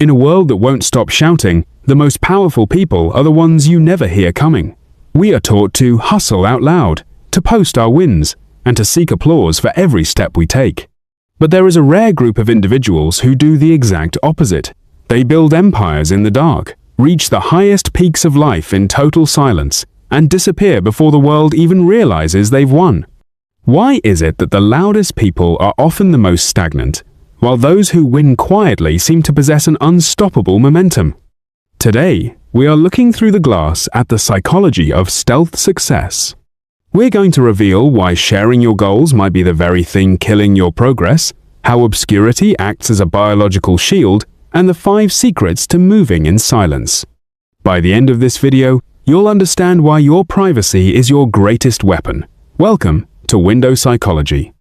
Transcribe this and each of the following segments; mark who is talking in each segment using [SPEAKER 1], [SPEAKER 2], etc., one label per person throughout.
[SPEAKER 1] In a world that won't stop shouting, the most powerful people are the ones you never hear coming. We are taught to hustle out loud, to post our wins, and to seek applause for every step we take. But there is a rare group of individuals who do the exact opposite. They build empires in the dark, reach the highest peaks of life in total silence, and disappear before the world even realizes they've won. Why is it that the loudest people are often the most stagnant, while those who win quietly seem to possess an unstoppable momentum? Today, we are looking through the glass at the psychology of stealth success. We're going to reveal why sharing your goals might be the very thing killing your progress, how obscurity acts as a biological shield, and the 5 secrets to moving in silence. By the end of this video, you'll understand why your privacy is your greatest weapon. Welcome to Window Psychology.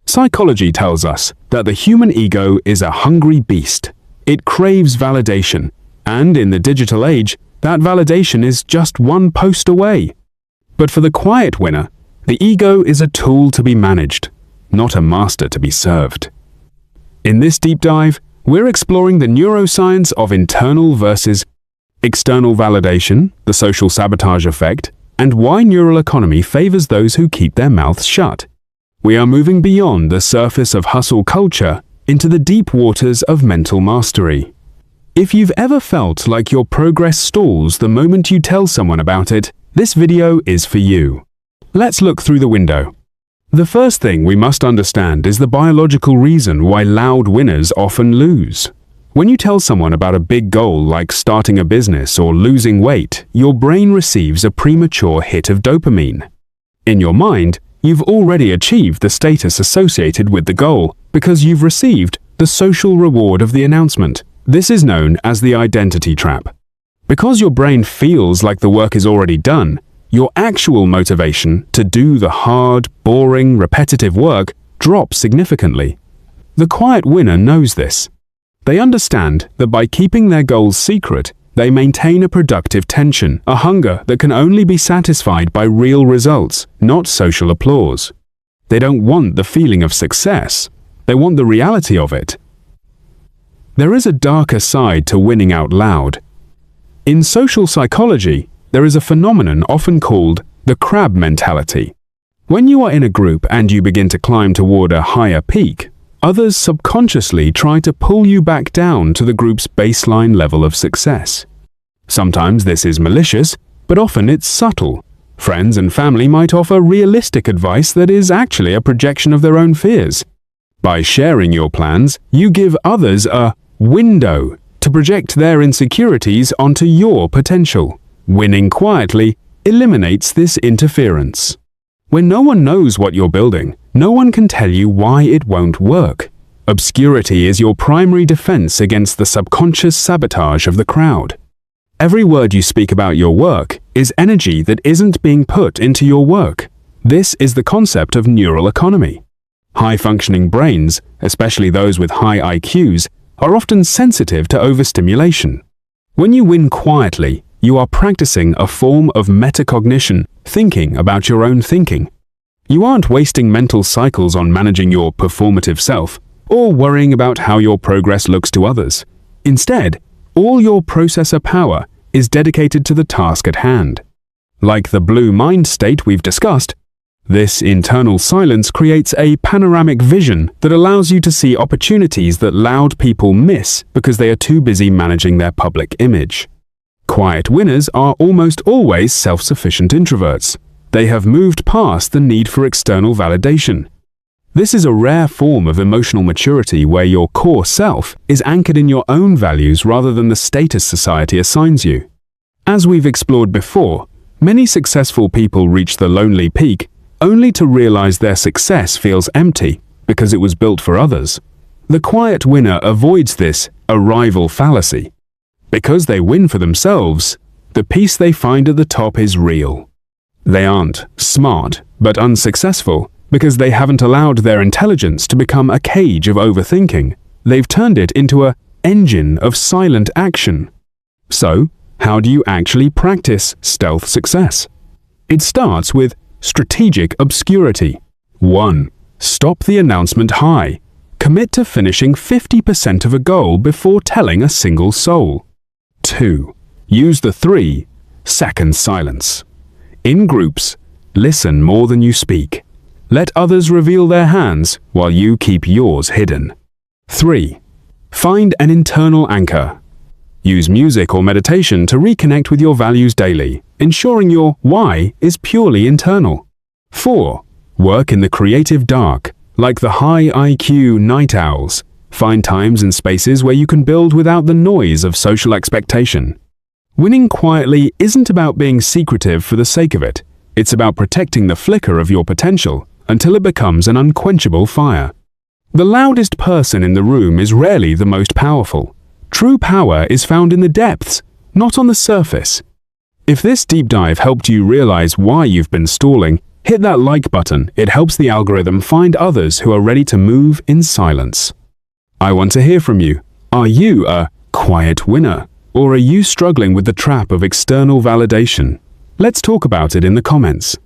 [SPEAKER 1] Psychology tells us that the human ego is a hungry beast. It craves validation, and in the digital age, that validation is just one post away. But for the quiet winner, the ego is a tool to be managed, not a master to be served. In this deep dive, we're exploring the neuroscience of internal versus external validation, the social sabotage effect, and why neural economy favors those who keep their mouths shut. We are moving beyond the surface of hustle culture into the deep waters of mental mastery. If you've ever felt like your progress stalls the moment you tell someone about it, this video is for you. Let's look through the window. The first thing we must understand is the biological reason why loud winners often lose. When you tell someone about a big goal like starting a business or losing weight, your brain receives a premature hit of dopamine. In your mind, you've already achieved the status associated with the goal because you've received the social reward of the announcement. This is known as the identity trap. Because your brain feels like the work is already done, your actual motivation to do the hard, boring, repetitive work drops significantly. The quiet winner knows this. They understand that by keeping their goals secret, they maintain a productive tension, a hunger that can only be satisfied by real results, not social applause. They don't want the feeling of success. They want the reality of it. There is a darker side to winning out loud. In social psychology, there is a phenomenon often called the crab mentality. When you are in a group and you begin to climb toward a higher peak, others subconsciously try to pull you back down to the group's baseline level of success. Sometimes this is malicious, but often it's subtle. Friends and family might offer realistic advice that is actually a projection of their own fears. By sharing your plans, you give others a window to project their insecurities onto your potential. Winning quietly eliminates this interference. When no one knows what you're building, no one can tell you why it won't work. Obscurity is your primary defense against the subconscious sabotage of the crowd. Every word you speak about your work is energy that isn't being put into your work. This is the concept of neural economy. High-functioning brains, especially those with high IQs, are often sensitive to overstimulation. When you win quietly, you are practicing a form of metacognition, thinking about your own thinking. You aren't wasting mental cycles on managing your performative self or worrying about how your progress looks to others. Instead, all your processor power is dedicated to the task at hand. Like the blue mind state we've discussed, this internal silence creates a panoramic vision that allows you to see opportunities that loud people miss because they are too busy managing their public image. Quiet winners are almost always self-sufficient introverts. They have moved past the need for external validation. This is a rare form of emotional maturity where your core self is anchored in your own values rather than the status society assigns you. As we've explored before, many successful people reach the lonely peak only to realize their success feels empty because it was built for others. The quiet winner avoids this arrival fallacy. Because they win for themselves, the peace they find at the top is real. They aren't smart but unsuccessful because they haven't allowed their intelligence to become a cage of overthinking. They've turned it into an engine of silent action. So, how do you actually practice stealth success? It starts with strategic obscurity. 1. Stop the announcement high. Commit to finishing 50% of a goal before telling a single soul. 2. Use the 3-second silence. In groups, listen more than you speak. Let others reveal their hands while you keep yours hidden. 3. Find an internal anchor. Use music or meditation to reconnect with your values daily, ensuring your why is purely internal. 4. Work in the creative dark. Like the high IQ night owls, find times and spaces where you can build without the noise of social expectation. Winning quietly isn't about being secretive for the sake of it. It's about protecting the flicker of your potential until it becomes an unquenchable fire. The loudest person in the room is rarely the most powerful. True power is found in the depths, not on the surface. If this deep dive helped you realize why you've been stalling, hit that like button. It helps the algorithm find others who are ready to move in silence. I want to hear from you. Are you a quiet winner? Or are you struggling with the trap of external validation? Let's talk about it in the comments.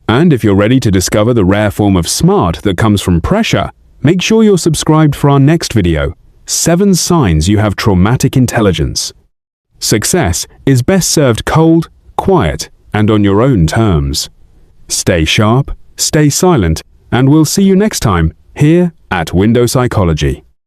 [SPEAKER 1] And if you're ready to discover the rare form of smart that comes from pressure, make sure you're subscribed for our next video, 7 Signs You Have Traumatic Intelligence. Success is best served cold, quiet, and on your own terms. Stay sharp, stay silent, and we'll see you next time here at Window Psychology.